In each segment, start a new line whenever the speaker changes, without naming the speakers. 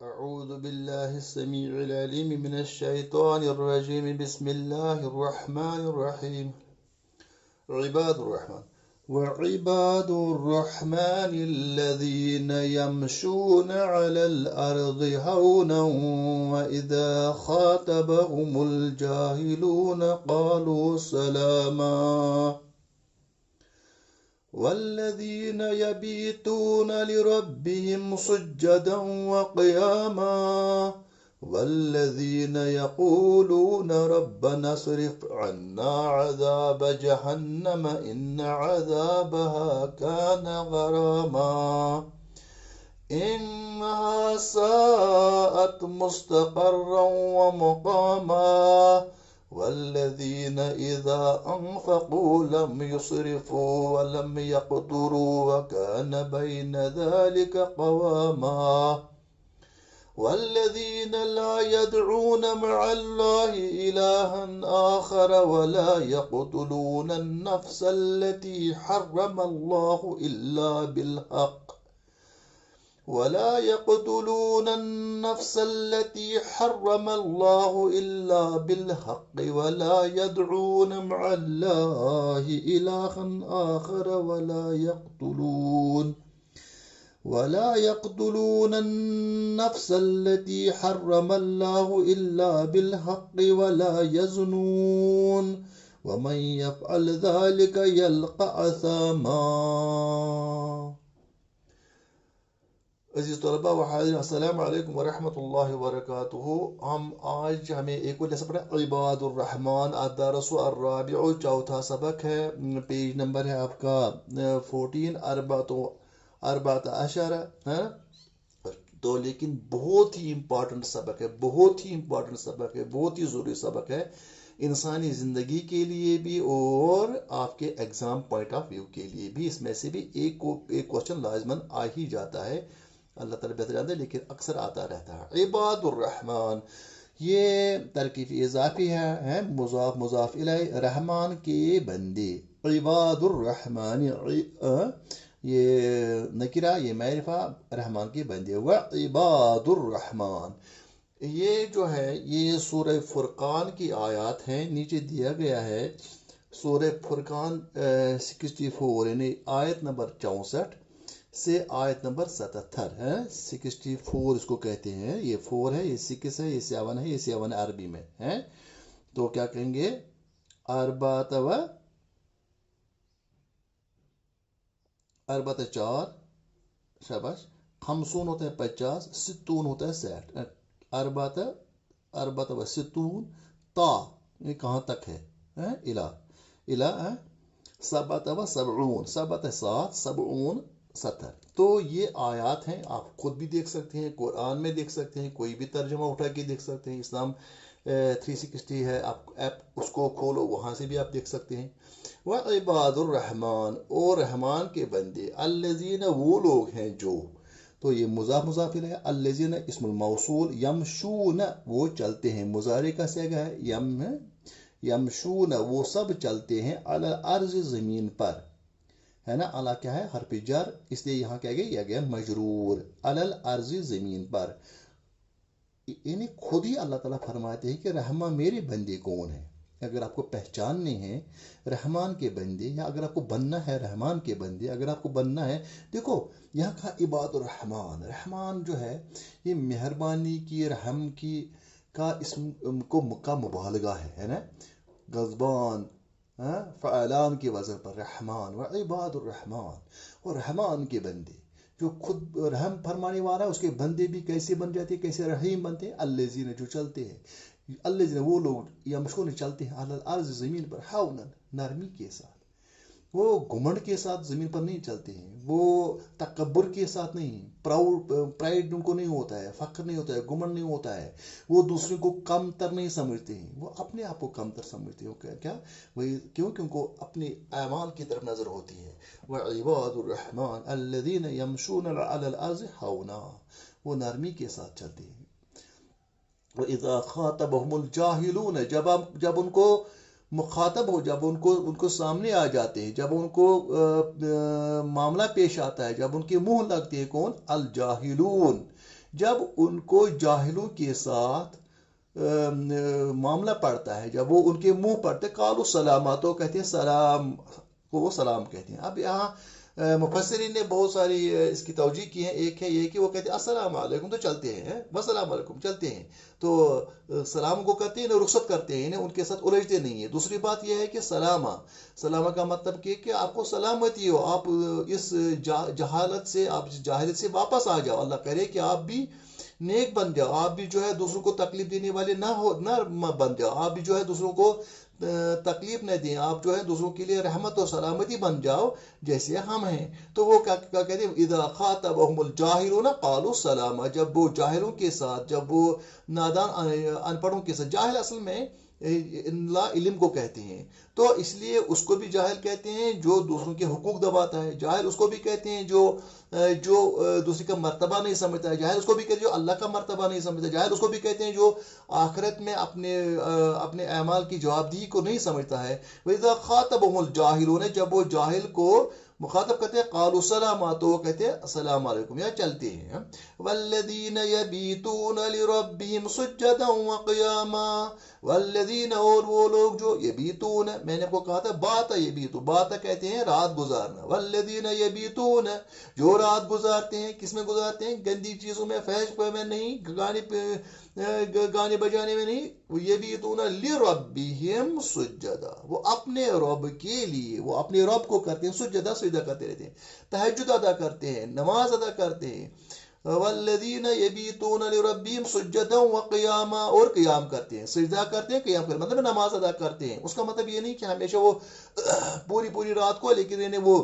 أعوذ بالله السميع العليم من الشيطان الرجيم بسم الله الرحمن الرحيم عباد الرحمن وعباد الرحمن الذين يمشون على الأرض هونا وإذا خاطبهم الجاهلون قالوا سلاما والذين يبيتون لربهم سجدا وقياما والذين يقولون ربنا اصرف عنا عذاب جهنم إن عذابها كان غراما إنها ساءت مستقرا ومقاما والذين إذا أنفقوا لم يسرفوا ولم يقتروا وكان بين ذلك قواما والذين لا يدعون مع الله إلها آخر ولا يقتلون النفس التي حرم الله إلا بالحق ولا يقتلون النفس التي حرم الله إلا بالحق ولا يدعون مع الله إلها آخر ولا يقتلون النفس التي حرم الله إلا بالحق ولا يزنون ومن يفعل ذلك يلقى أثاما عزیز طلباء و حاضرین السلام علیکم ورحمۃ اللہ وبرکاتہ. ہمیں ایک لیسن پڑھا عباد الرحمن الدرس الرابع، چوتھا سبق ہے. پیج نمبر ہے آپ کا 14 اربعۃ عشر ہے. تو لیکن بہت ہی امپورٹنٹ سبق ہے، بہت ہی ضروری سبق ہے انسانی زندگی کے لیے بھی اور آپ کے ایگزام پوائنٹ آف ویو کے لیے بھی. اس میں سے بھی ایک کوشچن لازماً آ ہی جاتا ہے، اللہ تعالیٰ بہتر جانتا ہے، لیکن اکثر آتا رہتا ہے. عباد الرحمن یہ ترکیب اضافی ہے، مضاف مضاف الیہ، رحمان کے بندے. عباد الرحمن یہ نکرہ، یہ معرفہ، رحمان کے بندے. وعباد الرحمن یہ جو ہے یہ سورہ فرقان کی آیات ہیں. نیچے دیا گیا ہے سورہ فرقان 64 یعنی آیت نمبر 64 سے آیت نمبر 77 ہے. 64 اس کو کہتے ہیں، یہ 4 ہے، یہ 6 ہے، یہ 7 ہے، یہ 7 عربی میں ہے. تو کیا کہیں گے؟ اربعۃ چار، شاباش. خمسون ہوتا ہے 50، ستون ہوتا ہے 60. اربعۃ و ستون تا یہ کہاں تک ہے؟ الہ. سبعۃ و سبعون، سبعۃ 7، سبعون 70. تو یہ آیات ہیں، آپ خود بھی دیکھ سکتے ہیں، قرآن میں دیکھ سکتے ہیں، کوئی بھی ترجمہ اٹھا کے دیکھ سکتے ہیں. اسلام 360 ہے، آپ ایپ اس کو کھولو، وہاں سے بھی آپ دیکھ سکتے ہیں. وعباد الرحمن اور رحمان کے بندے، الذین وہ لوگ ہیں جو. تو یہ مضاف مضاف الیہ، الذین اسم الموصول، یمشون وہ چلتے ہیں، مضارع کا صیغہ ہے یمشون وہ سب چلتے ہیں، علی الارض زمین پر ہے نا. اعلیٰ کیا ہے؟ حرف جر، اس لیے یہاں کیا گیا مجرور. علی الارض زمین پر، یعنی خود ہی اللہ تعالیٰ فرماتے ہیں کہ رحمان میرے بندے کون ہیں. اگر آپ کو پہچاننے ہیں رحمان کے بندے، یا اگر آپ کو بننا ہے رحمان کے بندے، اگر آپ کو بننا ہے، دیکھو یہاں کا عباد الرحمان، رحمان جو ہے یہ مہربانی کی، رحم کی کا اسم کا مبالغہ ہے نا. غضبان فعلان کی وزن پر رحمان. و عباد الرحمان اور رحمان کے بندے، جو خود رحم فرمانے والا ہے، اس کے بندے بھی کیسے بن جاتے ہیں، کیسے رحیم بنتے ہیں؟ الذین جو چلتے ہیں، الذین وہ لوگ یمشون چلتے ہیں، علی الارض زمین پر، ہاؤنا نرمی کے ساتھ. وہ گھمنڈ کے ساتھ زمین پر نہیں چلتے ہیں، وہ تکبر کے ساتھ نہیں، پرائڈ ان کو نہیں ہوتا ہے، فخر نہیں ہوتا ہے، گھمنڈ نہیں ہوتا ہے. وہ دوسرے کو کم تر نہیں سمجھتے ہیں، وہ اپنے آپ کو کم تر سمجھتے ہیں. کیا وہی کیوں کہ ان کو اپنے اعمال کی طرف نظر ہوتی ہے. وعباد الرحمن الذین یمشون علی الارض ہونا، وہ نرمی کے ساتھ چلتے ہیں. وَإِذَا خَاطَبَهُمُ الْجَاهِلُونَ جب ان کو مخاطب ہو، جب ان کو سامنے آ جاتے ہیں، جب ان کو معاملہ پیش آتا ہے، جب ان کے منہ لگتے ہیں، کون؟ الجاہلون جب ان کو جاہلوں کے ساتھ معاملہ پڑتا ہے، جب وہ ان کے منہ پڑتے قالوا سلاما تو کہتے ہیں سلام کو وہ سلام کہتے ہیں۔ اب یہاں مفسرین نے بہت ساری اس کی توجہ کی ہے۔ ایک ہے یہ کہ وہ کہتے ہیں السلام علیکم تو چلتے ہیں، والسلام علیکم چلتے ہیں، تو سلام کو کرتے ہیں، رخصت کرتے ہیں، ان کے ساتھ الجھتے نہیں ہیں۔ دوسری بات یہ ہے کہ سلامہ کا مطلب کہ آپ کو سلامتی ہو، آپ اس جہالت سے واپس آ جاؤ، اللہ کرے کہ آپ بھی نیک بن جاؤ، آپ بھی جو ہے دوسروں کو تکلیف دینے والے نہ بن جاؤ، آپ بھی جو ہے دوسروں کو تکلیف نہ دیں، آپ جو ہے دوسروں کے لیے رحمت و سلامتی بن جاؤ جیسے ہم ہیں۔ تو وہ کیا کہتے ہیں اذا خاطبهم الجاہلون قالوا سلاما، جب وہ جاہلوں کے ساتھ، جب وہ نادان ان پڑھوں کے ساتھ، جاہل اصل میں لا علم کو کہتے ہیں، تو اس لیے اس کو بھی جاہل کہتے ہیں جو دوسروں کے حقوق دباتا ہے، جاہل اس کو بھی کہتے ہیں جو دوسری کا مرتبہ نہیں سمجھتا ہے، جاہل اس کو بھی کہتے ہیں جو اللہ کا مرتبہ نہیں سمجھتا، جاہل اس کو بھی کہتے ہیں جو آخرت میں اپنے اعمال کی جوابدہی کو نہیں سمجھتا ہے۔ وَإِذَا خَاطَبَهُمُ الْجَاهِلُونَ، جب وہ جاہل کو مخاطب کرتے ہیں قالوا سلاما تو وہ کہتے ہیں السلام علیکم یا چلتے ہیں۔ والذین یبیتون لربہم سجدا وقیاما، والذین اور وہ لوگ جو یبیتون، میں نے آپ کو کہا تھا باتا یبیتو، باتا کہتے ہیں رات گزارنا، والذین یبیتون جو رات گزارتے ہیں، کس میں گزارتے ہیں؟ گندی چیزوں میں، فحش میں نہیں، گانے بجانے میں نہیں، یبیتون لربہم سجدا، وہ اپنے رب کے لیے، وہ اپنے رب کو کرتے ہیں سجدہ، سجدہ کرتے رہتے ہیں، تہجد ادا کرتے ہیں، نماز ادا کرتے ہیں۔ والذین یبیتون لربہم سجدا وقیاما، اور قیام کرتے ہیں، سجدہ کرتے ہیں، قیام کرتے ہیں، مطلب نماز ادا کرتے ہیں۔ اس کا مطلب یہ نہیں کہ ہمیشہ وہ پوری رات کو، لیکن انہیں وہ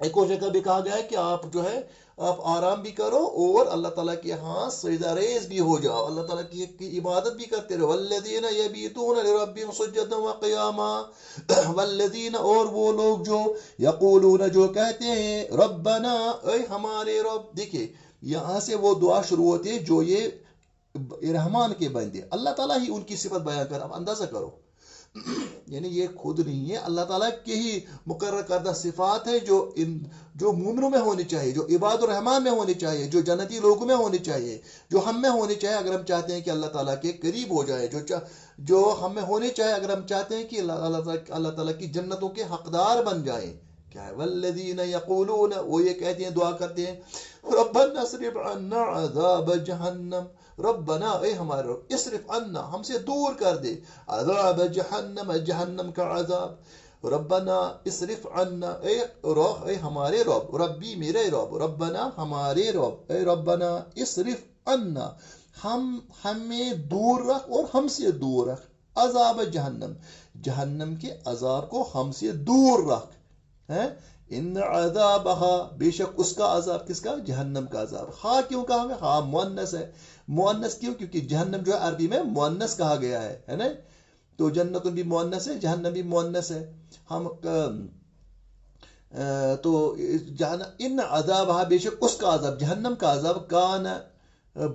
ایک اور جگہ بھی کہا گیا ہے کہ آپ جو ہے آپ آرام بھی کرو اور اللہ تعالیٰ کے ہاں سجدہ ریز بھی ہو جاؤ، اللہ تعالیٰ کی عبادت بھی کرتے رہو۔ والذین یبیتون لربہم سجدا وقیاما، والذین اور وہ لوگ جو یقولون جو کہتے ہیں ربنا اے ہمارے رب۔ دیکھیں یہاں سے وہ دعا شروع ہوتی ہے جو یہ رحمان کے بندے، اللہ تعالیٰ ہی ان کی صفت بیان کر، اب اندازہ کرو، یعنی یہ خود نہیں ہے، اللہ تعالیٰ کے ہی مقرر کردہ صفات ہے جو مومنوں میں ہونی چاہیے، جو عباد الرحمان میں ہونی چاہیے، جو جنتی لوگوں میں ہونی چاہیے، جو ہم میں ہونی چاہیے اگر ہم چاہتے ہیں کہ اللہ تعالیٰ کے قریب ہو جائے، جو ہم میں ہونی چاہیے اگر ہم چاہتے ہیں کہ اللہ تعالیٰ کی جنتوں کے حقدار بن جائیں۔ کیا ہے؟ والذین یقولون، وہ یہ کہتے ہیں، دعا کرتے ہیں ربنا اصرف عنا عذاب جہنم، ربنا اے ہمارے رب اصرف عنا ہم سے دور کر دے عذاب جہنم، جہنم کا عذاب، ربنا اصرف عنا اے ہمارے رب، ربی میرے رب، ربنا ہمارے رب، اے ربنا اصرف عنا ہمیں دور رکھ اور ہم سے دور رکھ، عذاب جہنم، جہنم کے عذاب کو ہم سے دور رکھ ہے۔ ان عذابہا بے شک اس کا عذاب، کس کا؟ جہنم کا عذاب۔ ہاں کیوں کہا گیا؟ ہاں مؤنث ہے، مؤنث کیوں؟ کیونکہ جہنم جو ہے عربی میں مؤنث کہا گیا ہے نا، تو جنت بھی مؤنث ہے، جہنم بھی مؤنث ہے۔ ہم تو ان عذابہا بے شک اس کا عذاب، جہنم کا عذاب، کان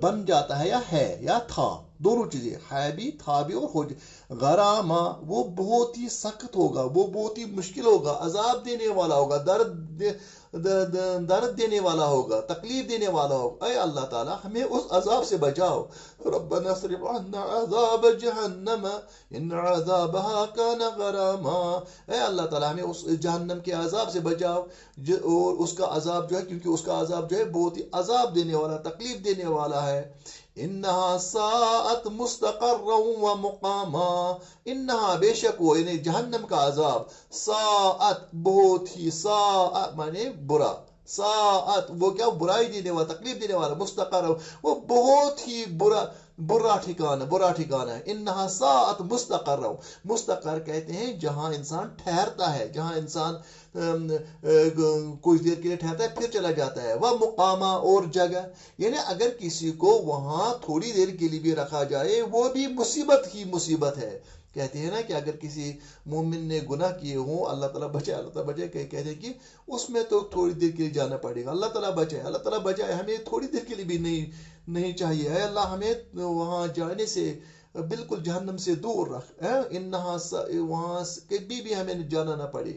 بن جاتا ہے یا ہے یا تھا، دونوں چیزیں ہے بھی تھا بھی، اور ہو غراما وہ بہت ہی سخت ہوگا، وہ بہت ہی مشکل ہوگا، عذاب دینے والا ہوگا، درد دینے والا ہوگا، تکلیف دینے والا ہوگا۔ اے اللہ تعالیٰ ہمیں اس عذاب سے بچاؤ، ربنا اصرف عنا عذاب جہنم ان عذابها کان غراما، اے اللہ تعالیٰ ہمیں اس جہنم کے عذاب سے بچاؤ، اور اس کا عذاب جو ہے، کیونکہ اس کا عذاب جو ہے بہت ہی عذاب دینے والا، تکلیف دینے والا ہے۔ انہا ساعت مستقرا و مقاما، انہا بے شک وہ یعنی جہنم کا عذاب، ساعت بہت ہی، ساعت مانے برا، ساعت وہ کیا؟ برائی دینے والا، تکلیف دینے والا، مستقر وہ بہت ہی برا ٹھکانہ ہے۔ انہا ساعت مستقر، مستقر کہتے ہیں جہاں انسان ٹھہرتا ہے، جہاں انسان کچھ دیر کے لیے ٹھہرتا ہے پھر چلا جاتا ہے، وہ مقامہ اور جگہ، یعنی اگر کسی کو وہاں تھوڑی دیر کے لیے بھی رکھا جائے وہ بھی مصیبت ہی مصیبت ہے۔ کہتے ہیں نا کہ اگر کسی مومن نے گناہ کیے ہوں، اللہ تعالیٰ بچائے، اللہ تعالیٰ بچائے، کہتے ہیں کہ اس میں تو تھوڑی دیر کے لیے جانا پڑے گا، اللہ تعالیٰ بچائے، اللہ تعالیٰ بچائے، ہمیں تھوڑی دیر کے لیے بھی نہیں چاہیے، اے اللہ ہمیں وہاں جانے سے بالکل جہنم سے دور رکھ، انہا وہاں کبھی بھی ہمیں جانا نہ پڑے۔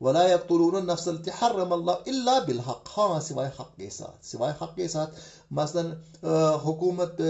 ولا یقتلون النفس التي حرم اللہ الا بالحق، ہاں سوائے حق کے ساتھ، سوائے حق کے ساتھ. مثلا حکومت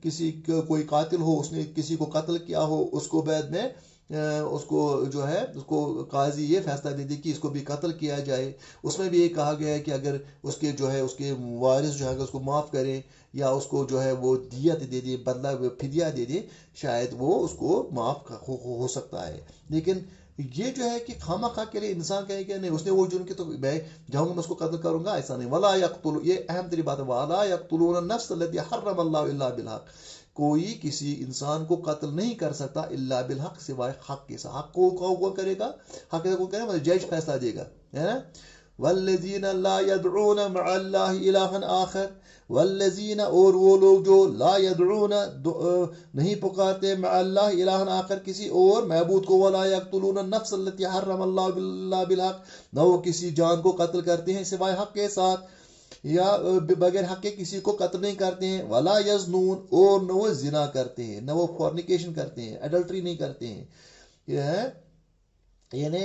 کسی کوئی قاتل ہو، اس نے کسی کو قتل کیا ہو، اس کو بعد میں اس کو جو ہے اس کو قاضی یہ فیصلہ دے دی کہ اس کو بھی قتل کیا جائے. اس میں بھی یہ کہا گیا ہے کہ اگر اس کے جو ہے اس کے وارث جو ہے اس کو معاف کرے یا اس کو جو ہے وہ دیت دے دے، بدلہ فدیہ دے دے، شاید وہ اس کو معاف ہو سکتا ہے. لیکن یہ جو ہے کہ خواہ مخواہ کے لیے انسان کہے کہ نہیں اس نے وہ جرم کی تو میں جاؤں گا میں اس کو قتل کروں گا، ایسا نہیں. ولا یقتل، یہ اہم ترین بات ہے، ولا یقتلون النفس التي حرم اللہ الا بالحق، کوئی کسی انسان کو قتل نہیں کر سکتا الا بالحق، سوائے حق کے ساتھ. حق کو کون کرے گا؟ حق کو کرے گا، جج فیصلہ دے گا، ہے نا. والذین لا يدعون مع اللہ الہا آخر، والذین اور وہ لوگ جو لا يدعون نہیں پکارتے مع اللہ الہا آخر کسی اور معبود کو، ولا یقتلون النفس التي حرم اللہ الا بالحق، نہ وہ کسی جان کو قتل کرتے ہیں سوائے حق کے ساتھ یا بغیر حق کے کسی کو قتل نہیں کرتے ہیں. ولا یزنون، اور نہ وہ زنا کرتے ہیں، نہ وہ فورنیکیشن کرتے ہیں، ایڈلٹری نہیں کرتے ہیں، یعنی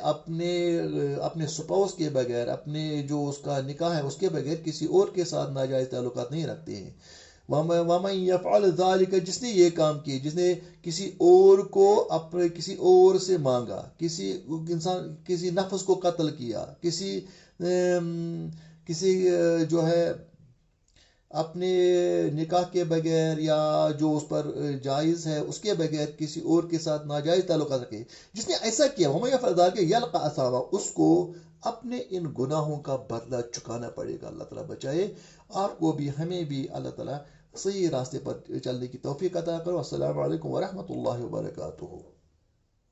اپنے سپاؤس کے بغیر، اپنے جو اس کا نکاح ہے اس کے بغیر کسی اور کے ساتھ ناجائز تعلقات نہیں رکھتے ہیں. وَمَن يَفْعَلْ ذَلِكَ، جس نے یہ کام کیے، جس نے کسی اور کو اپنے کسی اور سے مانگا، کسی نفس کو قتل کیا، کسی جو ہے اپنے نکاح کے بغیر یا جو اس پر جائز ہے اس کے بغیر کسی اور کے ساتھ ناجائز تعلقات رکھے، جس نے ایسا کیا وَمَن يَفْعَلْ ذَلِكَ يَلْقَ أَثَامًا، اس کو اپنے ان گناہوں کا بدلہ چکانا پڑے گا. اللہ تعالیٰ بچائے آپ کو بھی ہمیں بھی، اللہ تعالیٰ صحیح راستے پر چلنے کی توفیق عطا کرو. السلام علیکم ورحمۃ اللہ وبرکاتہ.